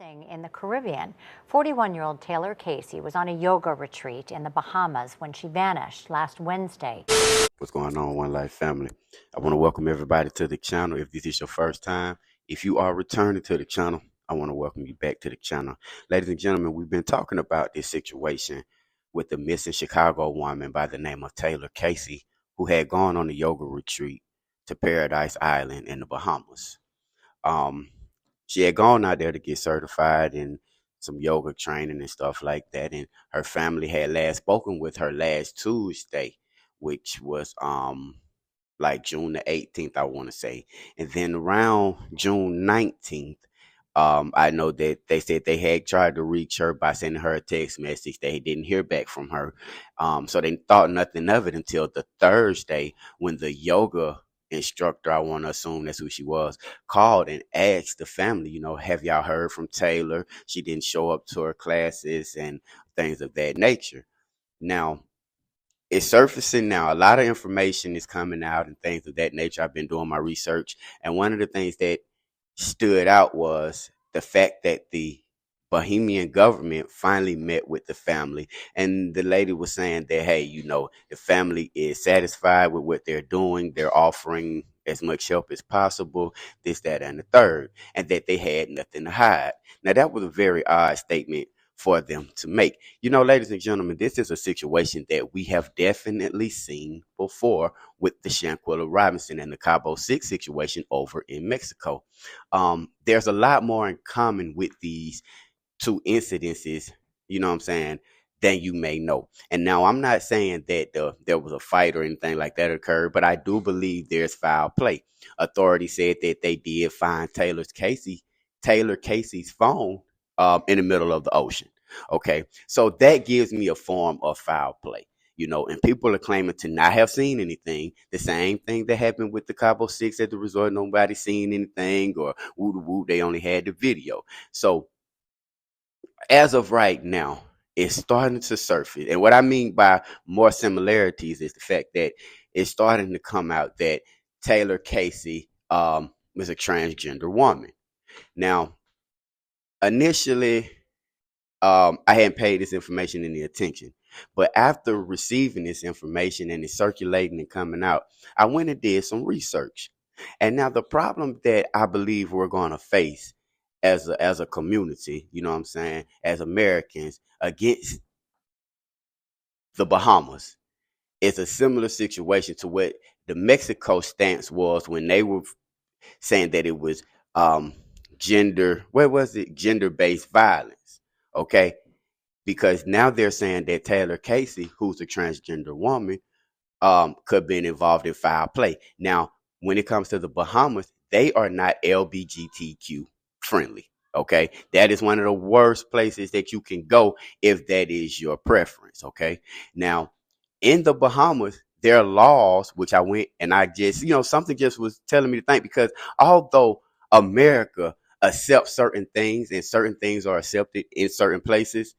In the Caribbean, 41-year-old Taylor Casey was on a yoga retreat in the Bahamas when she vanished last Wednesday. What's going on, One Life family? I want to welcome everybody to the channel. If this is your first time, if you are returning to the channel, I want to welcome you back to the channel. Ladies and gentlemen, we've been talking about this situation with the missing Chicago woman by the name of Taylor Casey, who had gone on a yoga retreat to Paradise Island in the Bahamas. She had gone out there to get certified in some yoga training and stuff like that, and her family had last spoken with her last Tuesday, which was like June the 18th, I want to say. And then around June 19th, I know that they said they had tried to reach her by sending her a text message. They didn't hear back from her. So they thought nothing of it until the Thursday when the yoga instructor, I want to assume that's who she was, called and asked the family, have y'all heard from Taylor? She didn't show up to her classes and things of that nature. Now, it's surfacing now. A lot of information is coming out and things of that nature. I've been doing my research, and one of the things that stood out was the fact that the Bahamian government finally met with the family, and the lady was saying that, hey, the family is satisfied with what they're doing. They're offering as much help as possible, this, that, and the third, and that they had nothing to hide. Now, that was a very odd statement for them to make. Ladies and gentlemen, this is a situation that we have definitely seen before with the Shanquella Robinson and the Cabo 6 situation over in Mexico. There's a lot more in common with these two incidences, than you may know. And now I'm not saying that there was a fight or anything like that occurred, but I do believe there's foul play. Authorities said that they did find Taylor Casey's phone in the middle of the ocean. Okay, so that gives me a form of foul play, and people are claiming to not have seen anything. The same thing that happened with the Cabo 6 at the resort. Nobody seen anything, or woo woo, they only had the video. So as of right now, it's starting to surface. And what I mean by more similarities is the fact that it's starting to come out that Taylor Casey was a transgender woman. Now, initially, I hadn't paid this information any attention. But after receiving this information and it's circulating and coming out, I went and did some research. And now the problem that I believe we're going to face as a community, as Americans against the Bahamas, is a similar situation to what the Mexico stance was when they were saying that it was gender-based violence. Okay, because now they're saying that Taylor Casey, who's a transgender woman, could have been involved in foul play. Now, when it comes to the Bahamas, they are not LGBTQ friendly. Okay, that is one of the worst places that you can go if that is your preference. Okay, now in the Bahamas, there are laws which I went and I just, something just was telling me to think, because although America accepts certain things and certain things are accepted in certain places,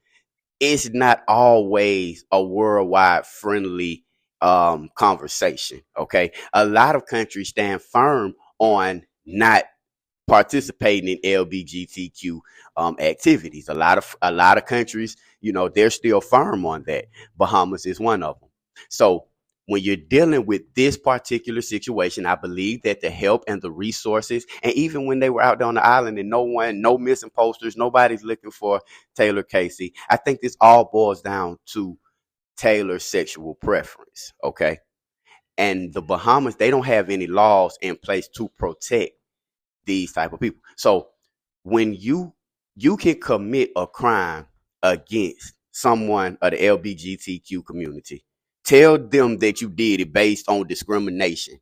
it's not always a worldwide friendly conversation. Okay, a lot of countries stand firm on not participating in LGBTQ activities. A lot of countries, they're still firm on that. Bahamas is one of them. So when you're dealing with this particular situation, I believe that the help and the resources, and even when they were out there on the island and no missing posters, nobody's looking for Taylor Casey, I think this all boils down to Taylor's sexual preference. Okay. And the Bahamas, they don't have any laws in place to protect these type of people. So when you can commit a crime against someone of the LGBTQ community, tell them that you did it based on discrimination,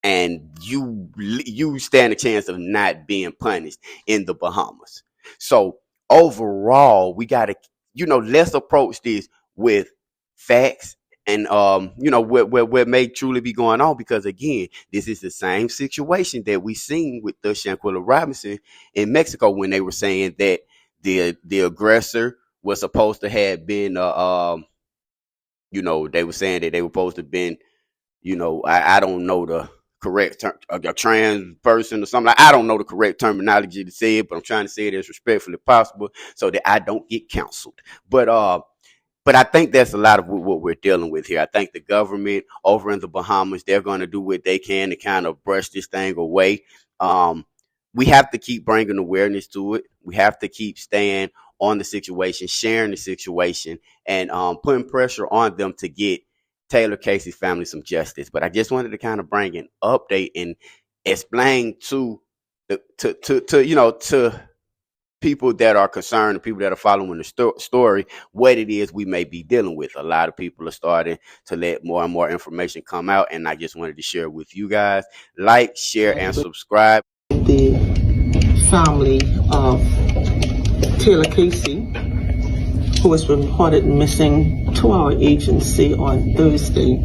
and you stand a chance of not being punished in the Bahamas. So overall, we got to, let's approach this with facts and what may truly be going on, because again, this is the same situation that we seen with the Shanquella Robinson in Mexico, when they were saying that the aggressor was supposed to have been they were saying that they were supposed to have been, I don't know correct term, a trans person or something. Like, I don't know the correct terminology to say it, but I'm trying to say it as respectfully possible so that I don't get canceled. But I think that's a lot of what we're dealing with here. I think the government over in the Bahamas, they're going to do what they can to kind of brush this thing away. We have to keep bringing awareness to it. We have to keep staying on the situation, sharing the situation, and putting pressure on them to get Taylor Casey's family some justice. But I just wanted to kind of bring an update and explain to people that are concerned, the people that are following the story, what it is we may be dealing with. A lot of people are starting to let more and more information come out, and I just wanted to share with you guys. Like, share, and subscribe. The family of Taylor Casey, who was reported missing to our agency on Thursday,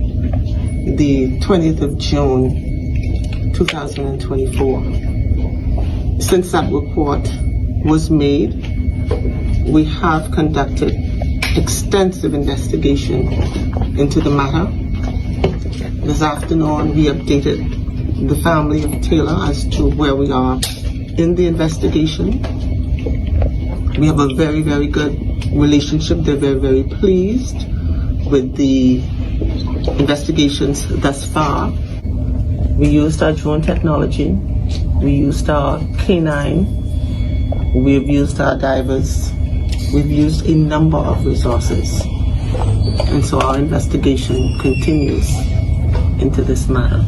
the 20th of June, 2024. Since that report was made, we have conducted extensive investigation into the matter. This afternoon, we updated the family of Taylor as to where we are in the investigation. We have a very, very good relationship. They're very, very pleased with the investigations thus far. We used our drone technology. We used our canine. We've used our divers. We've used a number of resources. And so our investigation continues into this matter.